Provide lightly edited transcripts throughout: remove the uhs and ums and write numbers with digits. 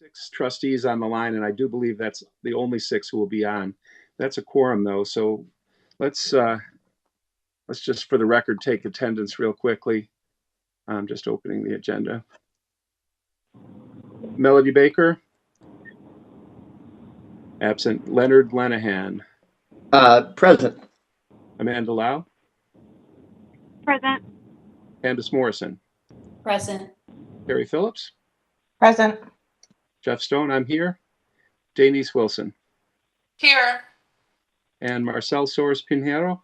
6 trustees on the line, and I do believe that's the only 6 who will be on. That's a quorum, though. So let's just, for the record, take attendance real quickly. I'm just opening the agenda. Melody Baker. Absent. Leonard Lenahan. Present. Amanda Lau. Present. Candace Morrison. Present. Terry Phillips. Present. Jeff Stone, I'm here. Denise Wilson. Here. And Marcel Soares Pinheiro.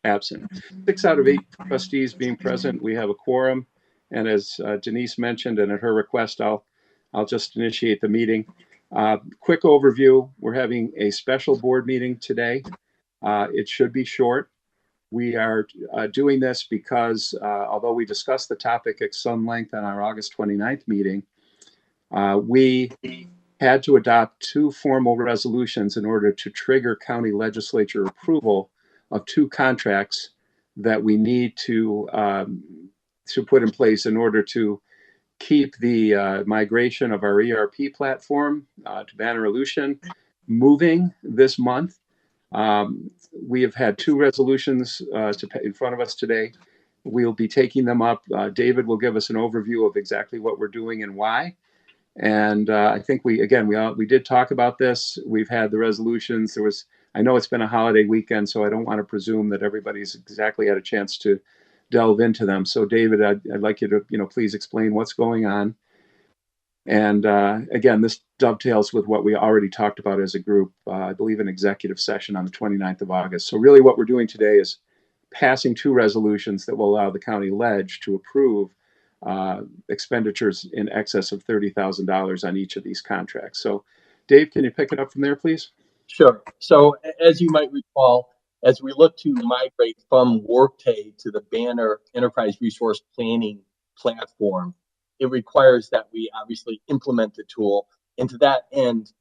Absent. 6 out of 8 trustees being present. We have a quorum. And as Denise mentioned, and at her request, I'll just initiate the meeting. Quick overview. We're having a special board meeting today. It should be short. We are doing this because although we discussed the topic at some length on our August 29th meeting, we had to adopt 2 formal resolutions in order to trigger county legislature approval of 2 contracts that we need to put in place in order to keep the migration of our ERP platform to Banner Elution moving this month. We have had 2 resolutions in front of us today. We'll be taking them up. David will give us an overview of exactly what we're doing and why. And I think we did talk about this. We've had the resolutions. I know it's been a holiday weekend, so I don't want to presume that everybody's exactly had a chance to delve into them. So David, I'd like you to, please explain what's going on. And again, this dovetails with what we already talked about as a group, I believe an executive session on the 29th of August. So really what we're doing today is passing 2 resolutions that will allow the county ledge to approve expenditures in excess of $30,000 on each of these contracts. So Dave, can you pick it up from there, please? Sure. So as you might recall, as we look to migrate from Workday to the Banner Enterprise Resource Planning platform, it requires that we obviously implement the tool. And to that end,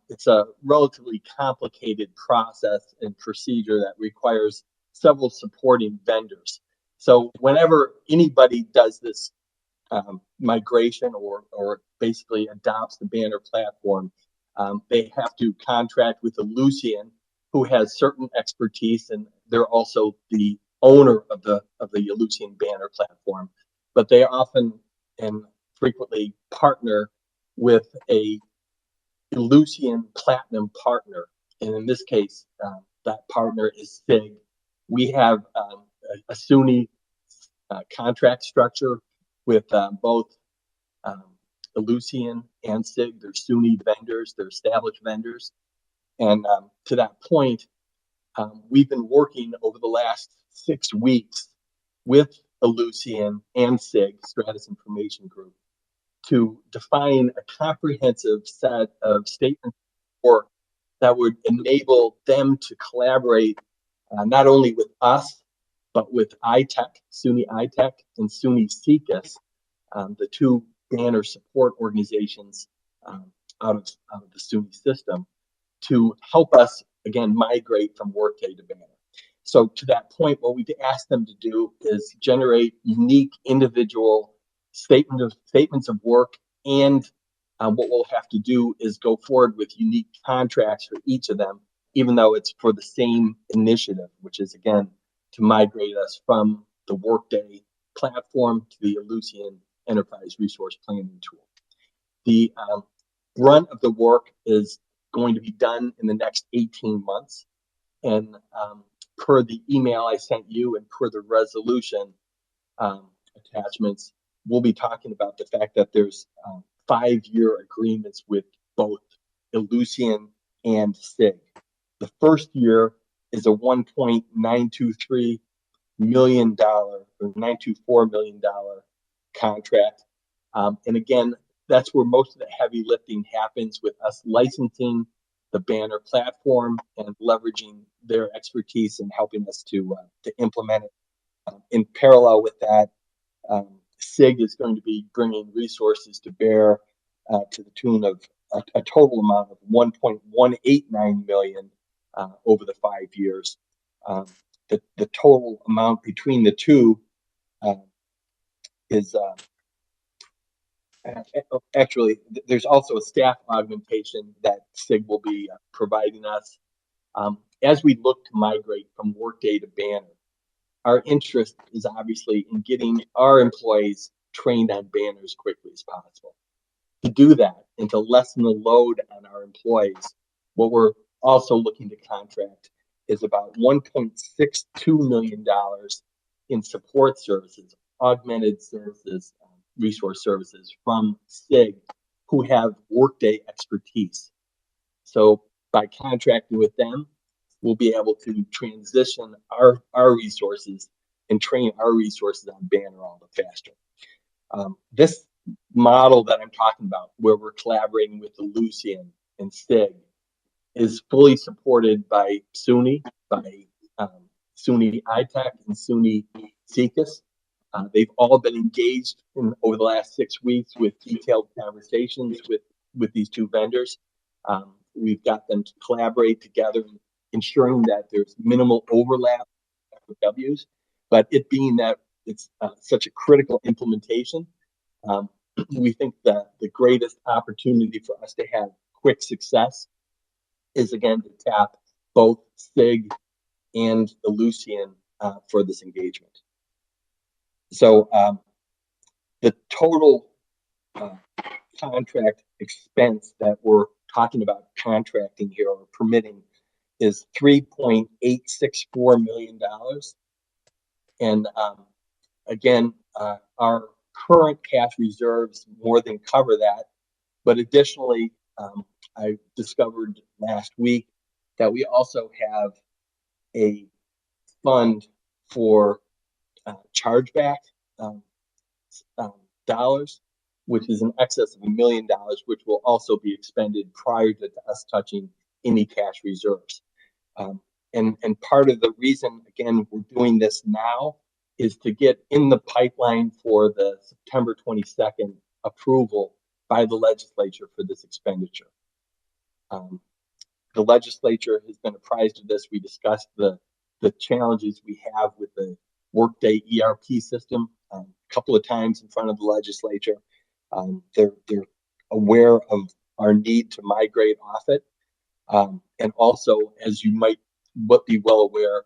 it's a relatively complicated process and procedure that requires several supporting vendors. So whenever anybody does this migration or basically adopts the Banner platform, they have to contract with Elucian, who has certain expertise, and they're also the owner of the Elucian Banner platform. But they often and frequently partner with a Elucian Platinum partner, and in this case, that partner is SIG. We have a SUNY contract structure with both Elucian and SIG. They're SUNY vendors, they're established vendors. And to that point, we've been working over the last 6 weeks with Elucian and SIG, Stratus Information Group, to define a comprehensive set of statements of work that would enable them to collaborate not only with us, but with ITEC, SUNY ITEC, and SUNY CECAS, the 2 Banner support organizations out of the SUNY system, to help us, again, migrate from Workday to Banner. So to that point, what we've asked them to do is generate unique individual statements of work, and what we'll have to do is go forward with unique contracts for each of them, even though it's for the same initiative, which is, again, to migrate us from the Workday platform to the Elucian Enterprise Resource Planning tool. The brunt of the work is going to be done in the next 18 months. And per the email I sent you and per the resolution attachments, we'll be talking about the fact that there's 5-year agreements with both Elucian and SIG. The first year is a $1.923 million or $924 million contract. And again, that's where most of the heavy lifting happens, with us licensing the Banner platform and leveraging their expertise in helping us to implement it. In parallel with that, SIG is going to be bringing resources to bear to the tune of a total amount of $1.189 million over the 5 years. The total amount between the two is Actually, there's also a staff augmentation that SIG will be providing us. As we look to migrate from Workday to Banner, our interest is obviously in getting our employees trained on Banner as quickly as possible. To do that and to lessen the load on our employees, what we're also looking to contract is about $1.62 million in support services, augmented services, resource services from SIG who have Workday expertise. So by contracting with them, we'll be able to transition our resources and train our resources on Banner all the faster. This model that I'm talking about, where we're collaborating with the Lucian and SIG, is fully supported by SUNY, by SUNY ITech and SUNY CECAS. They've all been engaged over the last 6 weeks with detailed conversations with these two vendors. We've got them to collaborate together, ensuring that there's minimal overlap with W's, but it being that it's such a critical implementation, we think that the greatest opportunity for us to have quick success is, again, to tap both SIG and the Lucian for this engagement. So the total contract expense that we're talking about contracting here or permitting is $3.864 million. And again, our current cash reserves more than cover that. But additionally, I discovered last week that we also have a fund for chargeback dollars, which is in excess of $1 million, which will also be expended prior to us touching any cash reserves. And part of the reason, again, we're doing this now is to get in the pipeline for the September 22nd approval by the legislature for this expenditure. The legislature has been apprised of this. We discussed the challenges we have with the Workday ERP system a couple of times in front of the legislature. They're aware of our need to migrate off it. And also, as you might be well aware,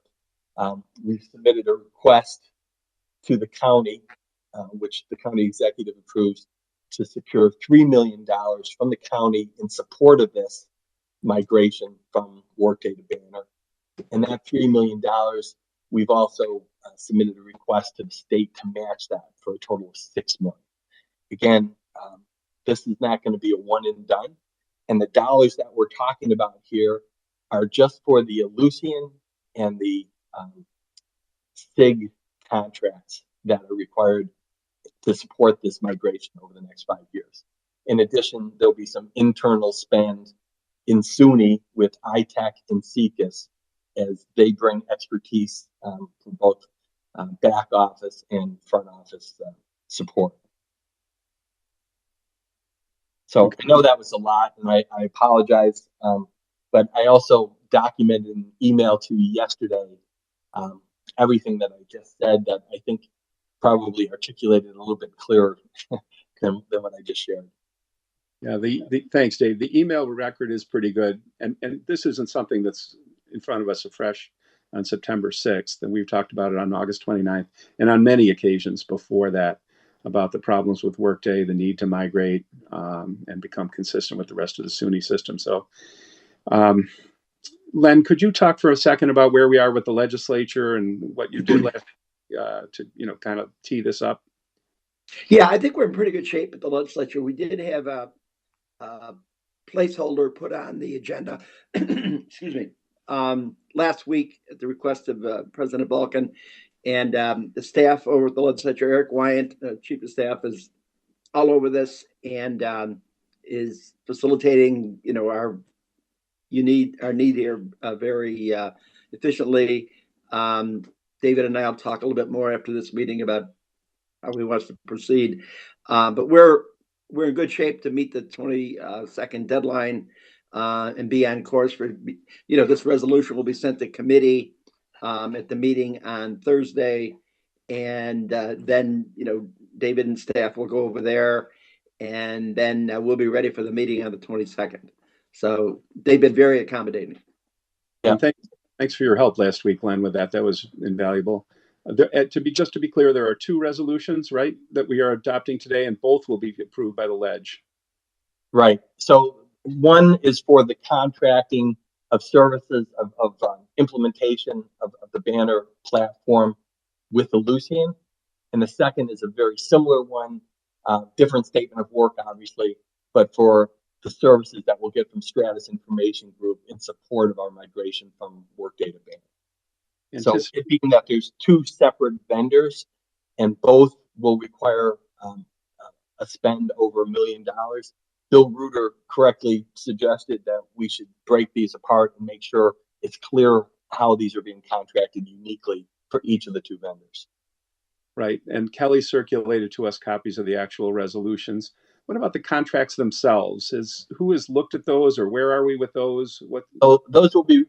we've submitted a request to the county, which the county executive approves, to secure $3 million from the county in support of this migration from Workday to Banner. And that $3 million, we've also submitted a request to the state to match that for a total of $6 million. Again, this is not going to be a one and done. And the dollars that we're talking about here are just for the Lucian and the SIG contracts that are required to support this migration over the next 5 years. In addition, there'll be some internal spend in SUNY with ITech and CECAS as they bring expertise for both back office and front office support. So I know that was a lot, and I apologize, but I also documented in an email to you yesterday everything that I just said that I think probably articulated a little bit clearer than what I just shared. Yeah, thanks, Dave. The email record is pretty good, and this isn't something that's in front of us afresh on September 6th, and we've talked about it on August 29th and on many occasions before that about the problems with Workday, the need to migrate and become consistent with the rest of the SUNY system. So, Len, could you talk for a second about where we are with the legislature and what you did last to kind of tee this up? Yeah, I think we're in pretty good shape with the legislature. We did have a placeholder put on the agenda, excuse me, last week at the request of President Balkin, and the staff over at the legislature, Eric Wyant, chief of staff, is all over this and is facilitating, our need here very efficiently. David and I will talk a little bit more after this meeting about how we want to proceed, but we're in good shape to meet the 22nd deadline and be on course for, this resolution will be sent to committee at the meeting on Thursday, and then David and staff will go over there And then we'll be ready for the meeting on the 22nd. So they've been very accommodating. Yeah. And thanks for your help last week, Len, with that. That was invaluable. Just to be clear, there are two resolutions, right, that we are adopting today, and both will be approved by the ledge. Right. So one is for the contracting of services of implementation of the banner platform with the Lucian. And the second is a very similar one, different statement of work, obviously, but for the services that we'll get from Stratus Information Group in support of our migration from Workday to Banner. So it being that there's two separate vendors and both will require a spend over $1 million. Bill Reuter correctly suggested that we should break these apart and make sure it's clear how these are being contracted uniquely for each of the two vendors. Right. And Kelly circulated to us copies of the actual resolutions. What about the contracts themselves? Who has looked at those, or where are we with those? So those will be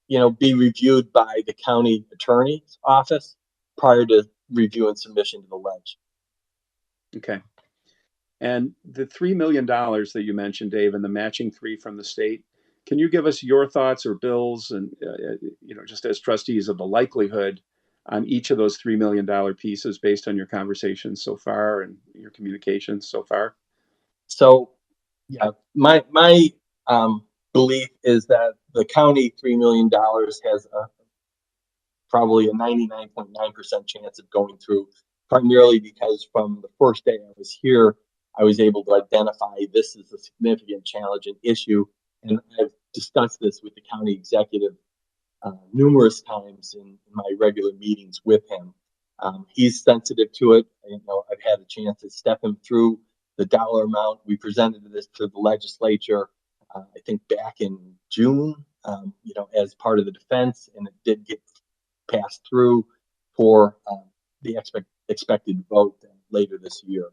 reviewed by the county attorney's office prior to review and submission to the ledge. Okay. And the $3 million that you mentioned, Dave, and the matching 3 from the state, can you give us your thoughts or Bill's, and just as trustees, of the likelihood on each of those $3 million pieces based on your conversations so far and your communications so far? So, yeah, my belief is that the county $3 million has probably a 99.9% chance of going through, primarily because from the first day I was here, I was able to identify this is a significant challenge and issue. And I've discussed this with the county executive numerous times in my regular meetings with him. He's sensitive to it. I've had a chance to step him through the dollar amount. We presented this to the legislature, I think back in June, as part of the defense, and it did get passed through for the expected vote later this year.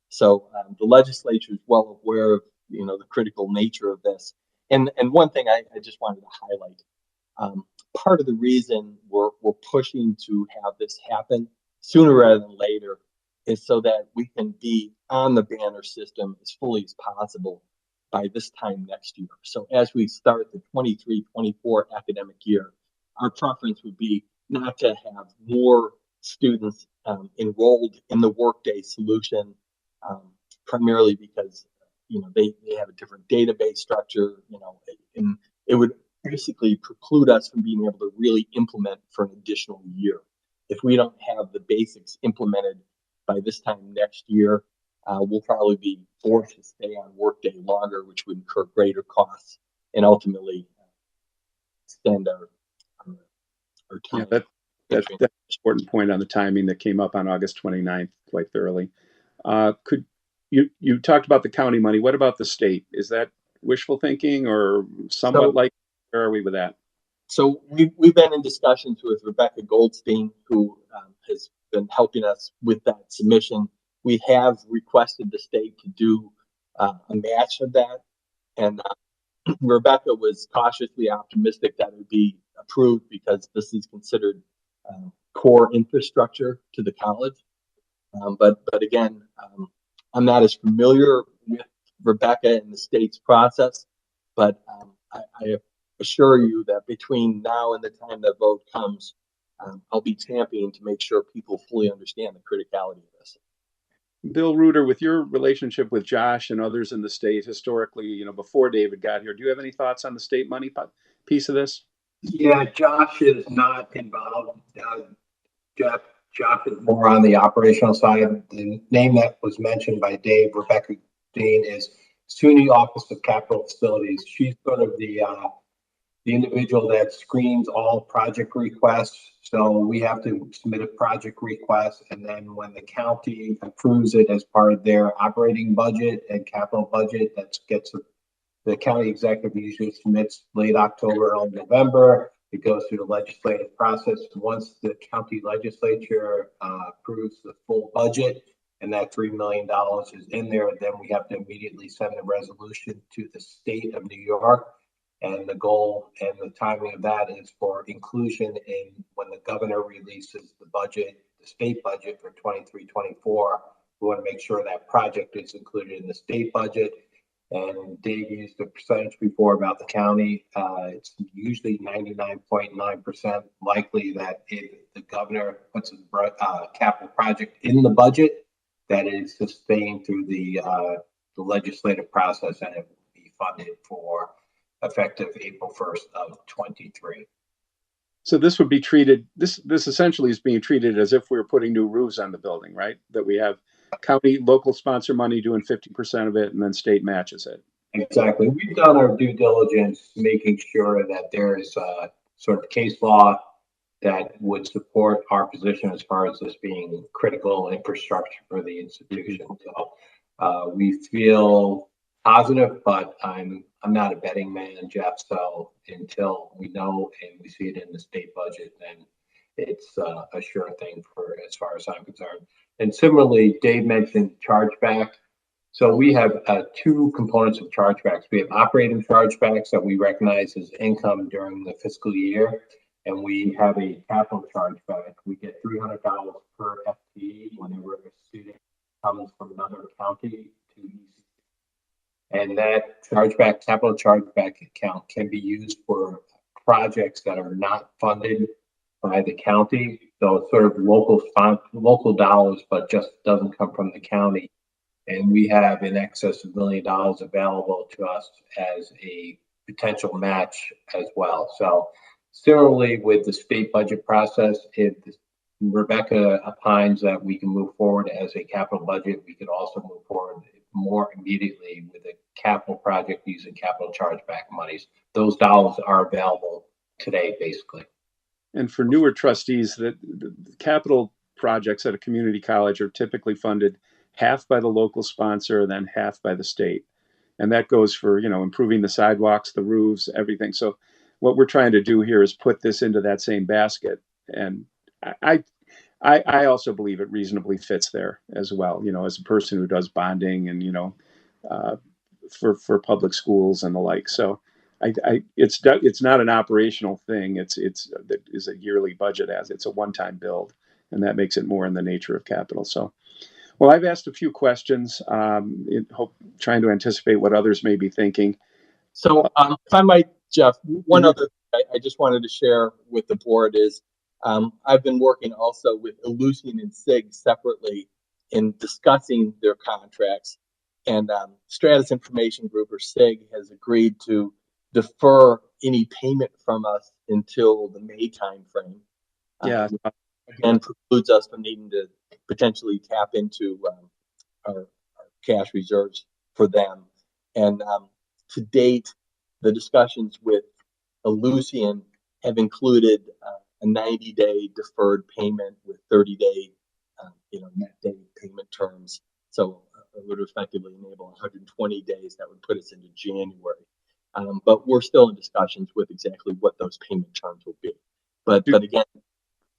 So the legislature is well aware of the critical nature of this. And one thing I just wanted to highlight, part of the reason we're pushing to have this happen sooner rather than later is so that we can be on the banner system as fully as possible by this time next year. So as we start the 23-24 academic year, our preference would be not to have more students enrolled in the Workday solution, primarily because they have a different database structure, and it would basically preclude us from being able to really implement for an additional year. If we don't have the basics implemented by this time next year, we'll probably be forced to stay on Workday longer, which would incur greater costs and ultimately extend our time. Yeah, that's an important point on the timing that came up on August 29th quite thoroughly. Could you talked about the county money? What about the state? Is that wishful thinking or somewhat like? Where are we with that? So we've been in discussions with Rebecca Goldstein, who has been helping us with that submission. We have requested the state to do a match of that, and Rebecca was cautiously optimistic that it would be approved because this is considered core infrastructure to the college. But again, I'm not as familiar with Rebecca and the state's process, but I assure you that between now and the time that vote comes, I'll be championing to make sure people fully understand the criticality of this. Bill Reuter, with your relationship with Josh and others in the state historically, before David got here, do you have any thoughts on the state money piece of this? Yeah, Josh is not involved. Josh is more on the operational side. The name that was mentioned by Dave, Rebecca Dean, is SUNY Office of Capital Facilities. She's sort of the individual that screens all project requests. So we have to submit a project request, and then when the county approves it as part of their operating budget and capital budget, that gets the county executive usually submits late October, early November. It goes through the legislative process. Once the county legislature approves the full budget and that $3 million is in there, then we have to immediately send a resolution to the state of New York. And the goal and the timing of that is for inclusion in when the governor releases the budget, the state budget for 23-24 we want to make sure that project is included in the state budget. And Dave used the percentage before about the county. It's usually 99.9% likely that if the governor puts a capital project in the budget, that is sustained through the legislative process, and it will be funded for effective April 1st of 23. So this would be treated, this essentially is being treated as if we were putting new roofs on the building, right? That we have county, local sponsor money doing 50% of it, and then state matches it. Exactly. We've done our due diligence, making sure that there is a sort of case law that would support our position as far as this being critical infrastructure for the institution. So we feel positive, but I'm not a betting man, Jeff. So until we know and we see it in the state budget, then it's a sure thing for as far as I'm concerned. And similarly, Dave mentioned chargeback. So we have two components of chargebacks. We have operating chargebacks that we recognize as income during the fiscal year, and we have a capital chargeback. We get $300 per FTE whenever a student comes from another county to EC. And that chargeback, capital chargeback account can be used for projects that are not funded by the county. So it's sort of local dollars, but just doesn't come from the county. And we have in excess of $1 million available to us as a potential match as well. So similarly with the state budget process, if Rebecca opines that we can move forward as a capital budget, we could also move forward more immediately with a capital project using capital chargeback monies. Those dollars are available today, basically. And for newer trustees, the capital projects at a community college are typically funded half by the local sponsor, then half by the state. And that goes for, improving the sidewalks, the roofs, everything. So what we're trying to do here is put this into that same basket. And I also believe it reasonably fits there as well, as a person who does bonding and, for public schools and the like. So it's not an operational thing. It is a yearly budget it's a one-time build, and that makes it more in the nature of capital. So, well, I've asked a few questions, trying to anticipate what others may be thinking. So if I might, Jeff, one other thing I just wanted to share with the board is I've been working also with Ellucian and SIG separately in discussing their contracts. And Stratus Information Group, or SIG, has agreed to defer any payment from us until the May timeframe. Yeah. Again, precludes us from needing to potentially tap into our cash reserves for them. And to date, the discussions with Ellucian have included a 90-day deferred payment with 30-day, net day payment terms. So it would effectively enable 120 days. That would put us into January. But we're still in discussions with exactly what those payment terms will be. But again,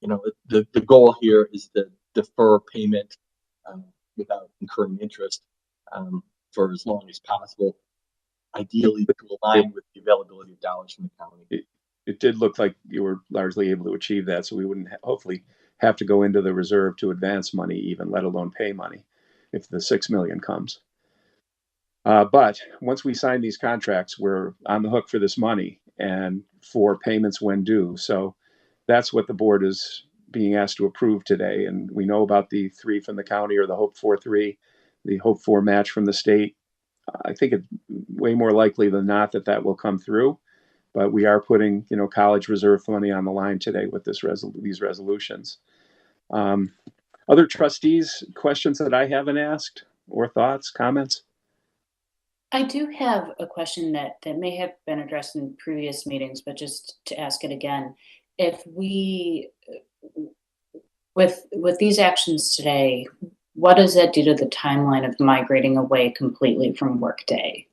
the goal here is to defer payment without incurring interest for as long as possible, ideally to align with the availability of dollars from the county. It did look like you were largely able to achieve that, so we wouldn't hopefully have to go into the reserve to advance money, even let alone pay money, if the $6 million comes. But once we sign these contracts, we're on the hook for this money and for payments when due. So that's what the board is being asked to approve today. And we know about the 3 from the county, or the Hope for 3, the Hope for match from the state. I think it's way more likely than not that will come through. But we are putting, college reserve money on the line today with these resolutions. Other trustees, questions that I haven't asked, or thoughts, comments? I do have a question that may have been addressed in previous meetings, but just to ask it again. If we, with these actions today, what does that do to the timeline of migrating away completely from Workday?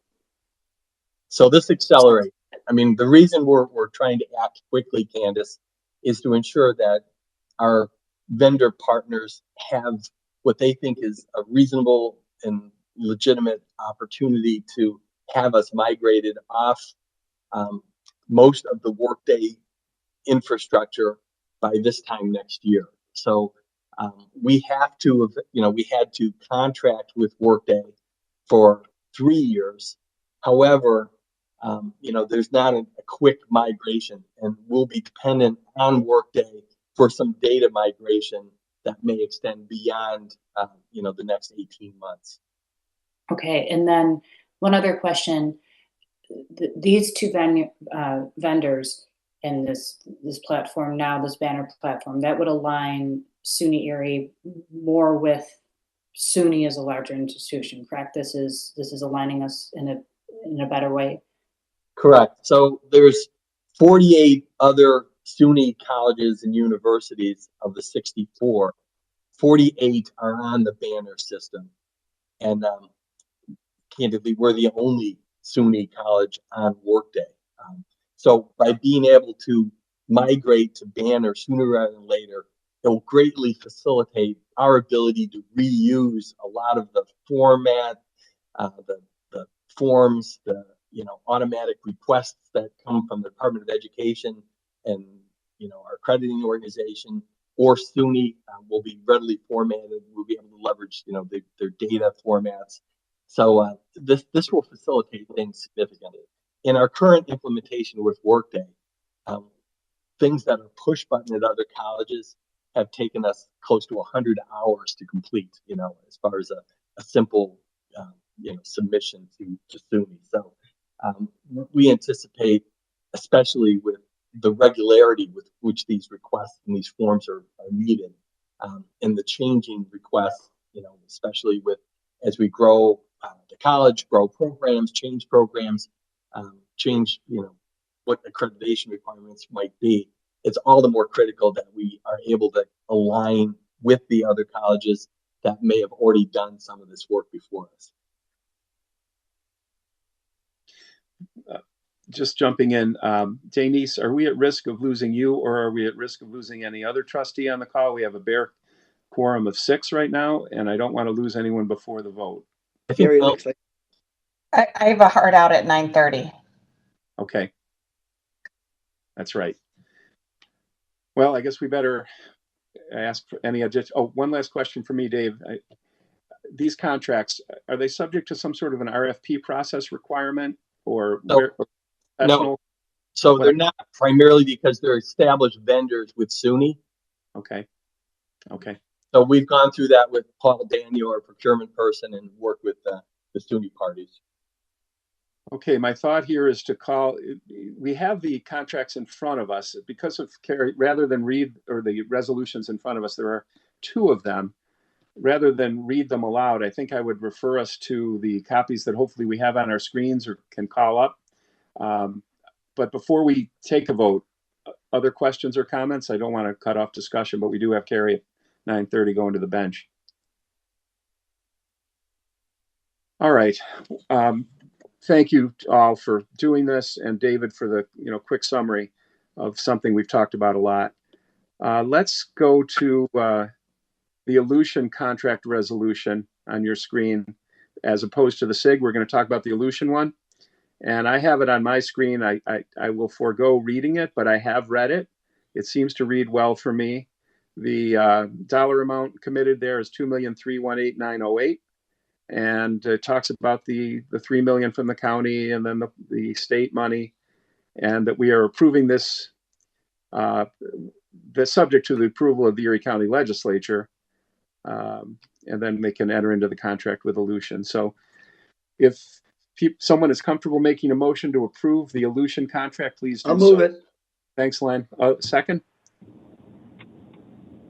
So this accelerates. I mean, the reason we're trying to act quickly, Candace, is to ensure that our vendor partners have what they think is a reasonable and legitimate opportunity to have us migrated off most of the Workday infrastructure by this time next year. So We have to, we had to contract with Workday for 3 years. However, there's not a quick migration, and we'll be dependent on Workday for some data migration that may extend beyond, the next 18 months. Okay, and then one other question. These two vendors and this platform now, this banner platform, that would align SUNY Erie more with SUNY as a larger institution, correct? This is aligning us in a better way. Correct. So there's 48 other SUNY colleges and universities of the 64. 48 are on the banner system, and candidly, we're the only SUNY college on Workday. So by being able to migrate to banner sooner rather than later, it will greatly facilitate our ability to reuse a lot of the format, the forms, the automatic requests that come from the Department of Education and our accrediting organization or SUNY will be readily formatted. We'll be able to leverage their data formats. So this will facilitate things significantly. In our current implementation with Workday, things that are push button at other colleges have taken us close to 100 hours to complete. As far as a simple submission to SUNY. So we anticipate, especially with the regularity with which these requests and these forms are needed, and the changing requests, especially as we grow the college, grow programs, change what accreditation requirements might be. It's all the more critical that we are able to align with the other colleges that may have already done some of this work before us. Just jumping in, Denise, are we at risk of losing you, or are we at risk of losing any other trustee on the call? We have a bare quorum of 6 right now, and I don't want to lose anyone before the vote. Gary, looks like I have a hard out at 9:30. Okay. That's right. Well, I guess we better ask for any additional. Oh, one last question for me, Dave. These contracts, are they subject to some sort of an RFP process requirement or no? So they're not, primarily because they're established vendors with SUNY. Okay. So we've gone through that with Paul Daniel, our procurement person, and worked with the SUNY parties. Okay, my thought here is to call, we have the contracts in front of us because of Carrie, rather than read, or the resolutions in front of us, there are 2 of them. Rather than read them aloud, I think I would refer us to the copies that hopefully we have on our screens or can call up. But before we take a vote, other questions or comments? I don't want to cut off discussion, but we do have Carrie at 9:30 going to the bench. All right. Thank you all for doing this, and David for the quick summary of something we've talked about a lot. Let's go to the Aleutian contract resolution on your screen, as opposed to the SIG. We're going to talk about the Aleutian one, and I have it on my screen. I will forego reading it, but I have read it. It seems to read well for me. The dollar amount committed there is $2,318,908. And it talks about the $3 million from the county and then the state money, and that we are approving this, the subject to the approval of the Erie County Legislature, and then they can enter into the contract with Aleutian. So if someone is comfortable making a motion to approve the Aleutian contract, please do. I'll move it. Thanks, Len. Second?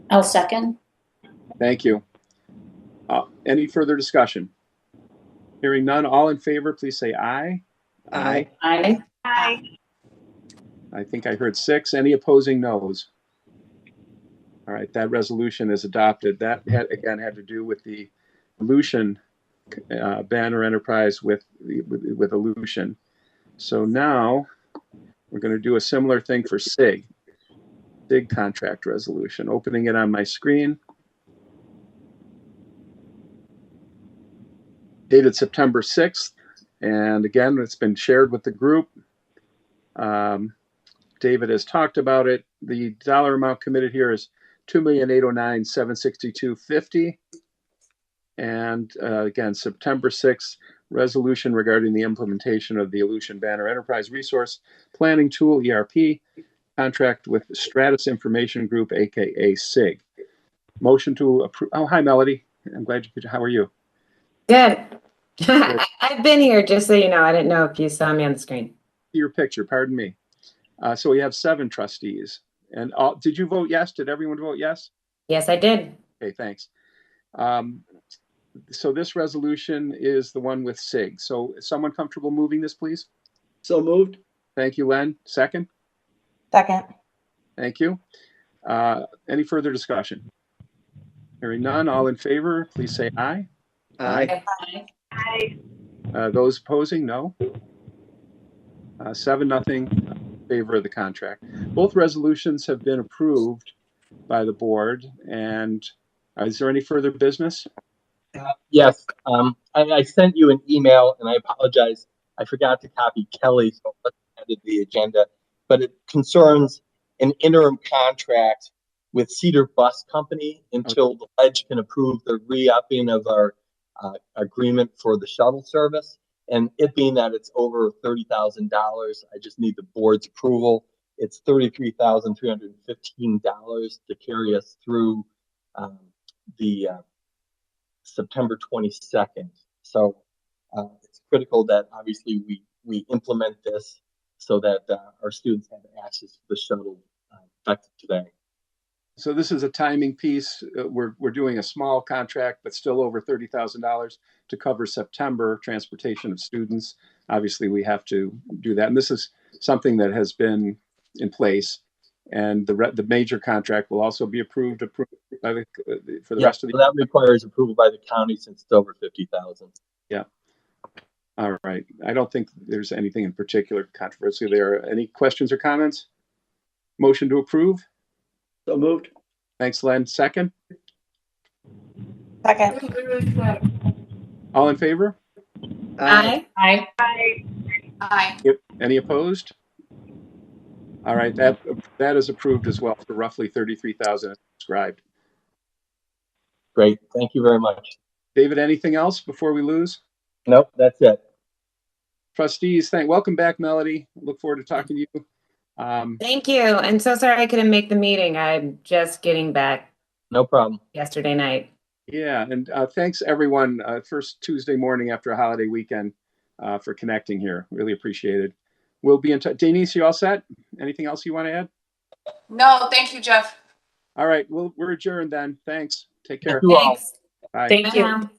I'll second. Thank you. Any further discussion? Hearing none, all in favor, please say aye. Aye. Aye. Aye. I think I heard 6. Any opposing noes? All right, that resolution is adopted. That had to do with the Aleutian banner enterprise with Aleutian. So now we're going to do a similar thing for SIG contract resolution. Opening it on my screen. Dated September 6th. And again, it's been shared with the group. David has talked about it. The dollar amount committed here is $2,809,762.50. And again, September 6th, resolution regarding the implementation of the Aleutian Banner Enterprise Resource Planning Tool, ERP, contract with Stratus Information Group, aka SIG. Motion to approve. Oh, hi, Melody. I'm glad you could. How are you? Good. I've been here, just so you know. I didn't know if you saw me on the screen. Your picture, pardon me. So we have 7 trustees. And did you vote yes? Did everyone vote yes? Yes, I did. Okay, thanks. So this resolution is the one with SIG. So is someone comfortable moving this, please? So moved. Thank you, Len. Second? Second. Thank you. Any further discussion? Hearing none, all in favor, please say aye. Aye. Aye. Those opposing, no. 7-0 in favor of the contract. Both resolutions have been approved by the board. And is there any further business? Yes, I sent you an email and I apologize. I forgot to copy Kelly, so I added the agenda, but it concerns an interim contract with Cedar Bus Company until the ledge can approve the re-upping of our agreement for the shuttle service. And it being that it's over $30,000, I just need the board's approval. It's $33,315 to carry us through the September 22nd. So it's critical that obviously we implement this so that our students have access to the shuttle effective today. So this is a timing piece. We're doing a small contract, but still over $30,000 to cover September transportation of students. Obviously, we have to do that. And this is something that has been in place. And the major contract will also be approved by for the rest of the year. So that requires approval by the county since it's over 50,000. Yeah. All right. I don't think there's anything in particular controversial there. Any questions or comments? Motion to approve? So moved. Thanks, Len. Second? Second. All in favor? Aye. Aye. Aye. Aye. Any opposed? All right, that is approved as well for roughly 33,000 subscribed. Great. Thank you very much. David, anything else before we lose? Nope, that's it. Trustees, welcome back, Melody. Look forward to talking to you. Thank you. And so sorry I couldn't make the meeting. I'm just getting back No problem. yesterday night. Yeah, and thanks everyone. First Tuesday morning after a holiday weekend for connecting here. Really appreciate it. We'll be in touch. Denise, you all set? Anything else you want to add? No, thank you, Jeff. All right, we're adjourned then. Thanks. Take care. Thank you all. Thanks. Bye. Thank you.